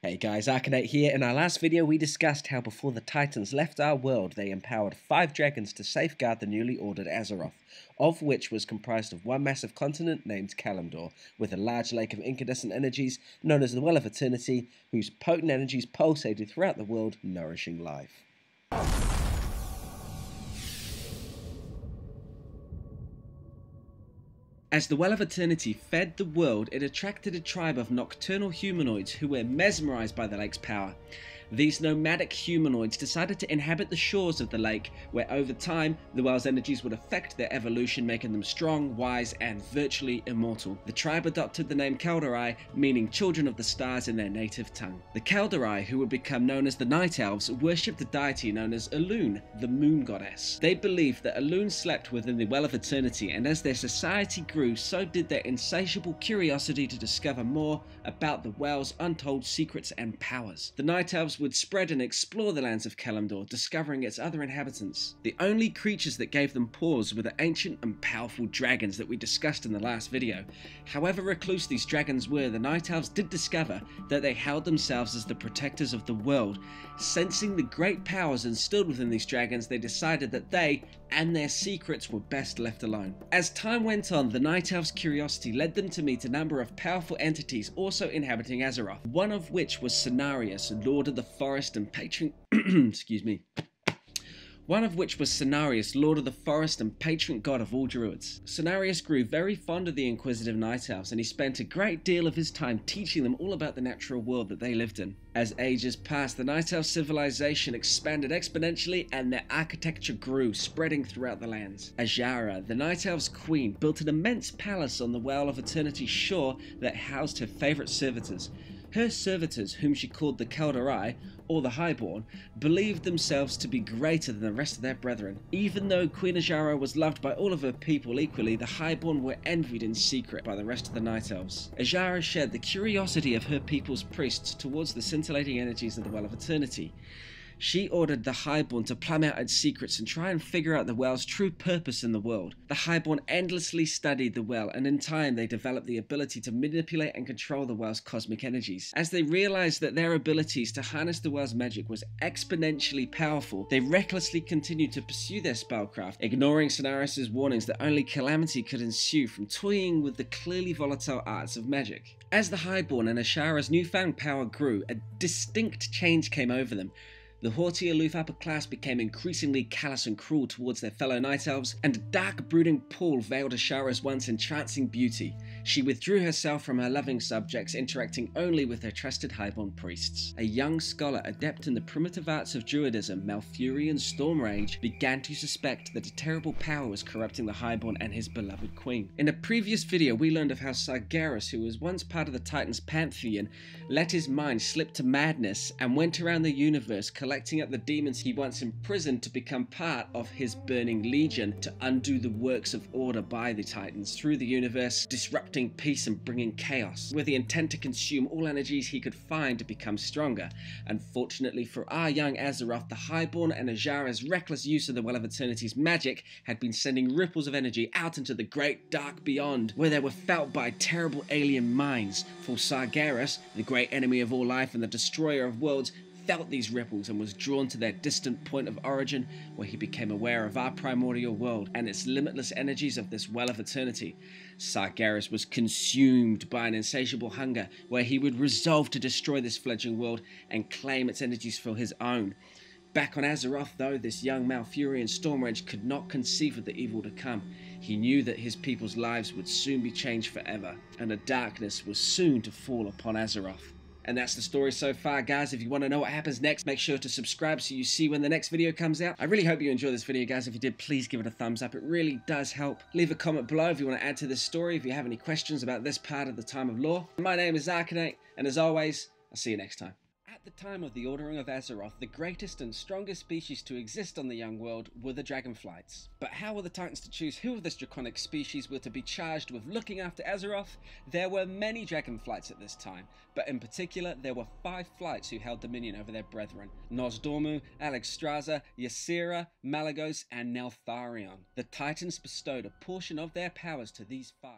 Hey guys, Arcanate here. In our last video we discussed how before the Titans left our world they empowered 5 dragons to safeguard the newly ordered Azeroth, of which was comprised of one massive continent named Kalimdor, with a large lake of incandescent energies known as the Well of Eternity, whose potent energies pulsated throughout the world, nourishing life. As the Well of Eternity fed the world, it attracted a tribe of nocturnal humanoids who were mesmerized by the lake's power. These nomadic humanoids decided to inhabit the shores of the lake, where over time the well's energies would affect their evolution, making them strong, wise, and virtually immortal. The tribe adopted the name Kaldorei, meaning children of the stars in their native tongue. The Kaldorei, who would become known as the Night Elves, worshipped a deity known as Elune, the moon goddess. They believed that Elune slept within the Well of Eternity, and as their society grew, so did their insatiable curiosity to discover more about the well's untold secrets and powers. The Night Elves would spread and explore the lands of Kalimdor, discovering its other inhabitants. The only creatures that gave them pause were the ancient and powerful dragons that we discussed in the last video. However recluse these dragons were, the Night Elves did discover that they held themselves as the protectors of the world. Sensing the great powers instilled within these dragons, they decided that they and their secrets were best left alone. As time went on, the Night Elves' curiosity led them to meet a number of powerful entities also inhabiting Azeroth, one of which was Cenarius, Lord of the Forest and patron One of which was Cenarius, Lord of the Forest and patron god of all druids. Cenarius grew very fond of the inquisitive Night Elves, and he spent a great deal of his time teaching them all about the natural world that they lived in. As ages passed, the Night Elf civilization expanded exponentially and their architecture grew, spreading throughout the lands. Azshara, the Night Elves' queen, built an immense palace on the Well of Eternity's shore that housed her favourite servitors. Her servitors, whom she called the Kaldorei, or the Highborn, believed themselves to be greater than the rest of their brethren. Even though Queen Azshara was loved by all of her people equally, the Highborn were envied in secret by the rest of the Night Elves. Azshara shared the curiosity of her people's priests towards the scintillating energies of the Well of Eternity. She ordered the Highborn to plumb out its secrets and try and figure out the well's true purpose in the world. The Highborn endlessly studied the well, and in time they developed the ability to manipulate and control the well's cosmic energies. As they realized that their abilities to harness the well's magic was exponentially powerful, they recklessly continued to pursue their spellcraft, ignoring Cenarius' warnings that only calamity could ensue from toying with the clearly volatile arts of magic. As the Highborn and Azshara's newfound power grew, a distinct change came over them. The haughty, aloof upper class became increasingly callous and cruel towards their fellow Night Elves, and a dark, brooding pall veiled Azshara's once entrancing beauty. She withdrew herself from her loving subjects, interacting only with her trusted Highborn priests. A young scholar adept in the primitive arts of druidism, Malfurion Stormrage, began to suspect that a terrible power was corrupting the Highborn and his beloved queen. In a previous video, we learned of how Sargeras, who was once part of the Titans' pantheon, let his mind slip to madness and went around the universe collecting up the demons he once imprisoned to become part of his burning legion to undo the works of order by the Titans through the universe, disrupting peace and bringing chaos, with the intent to consume all energies he could find to become stronger. Unfortunately for our young Azeroth, the Highborn and Azshara's reckless use of the Well of Eternity's magic had been sending ripples of energy out into the great dark beyond, where they were felt by terrible alien minds. For Sargeras, the great enemy of all life and the destroyer of worlds, felt these ripples and was drawn to their distant point of origin, where he became aware of our primordial world and its limitless energies of this Well of Eternity. Sargeras was consumed by an insatiable hunger, where he would resolve to destroy this fledgling world and claim its energies for his own. Back on Azeroth, though, this young Malfurion Stormrage could not conceive of the evil to come. He knew that his people's lives would soon be changed forever, and a darkness was soon to fall upon Azeroth. And that's the story so far, guys. If you want to know what happens next, make sure to subscribe so you see when the next video comes out. I really hope you enjoyed this video, guys. If you did, please give it a thumbs up. It really does help. Leave a comment below if you want to add to this story, if you have any questions about this part of the Time of Lore. My name is Arcanate, and as always, I'll see you next time. At the time of the Ordering of Azeroth, the greatest and strongest species to exist on the young world were the dragonflights. But how were the Titans to choose who of this draconic species were to be charged with looking after Azeroth? There were many dragonflights at this time, but in particular there were 5 flights who held dominion over their brethren: Nosdormu, Alexstrasza, Ysera, Malygos, and Neltharion. The Titans bestowed a portion of their powers to these 5.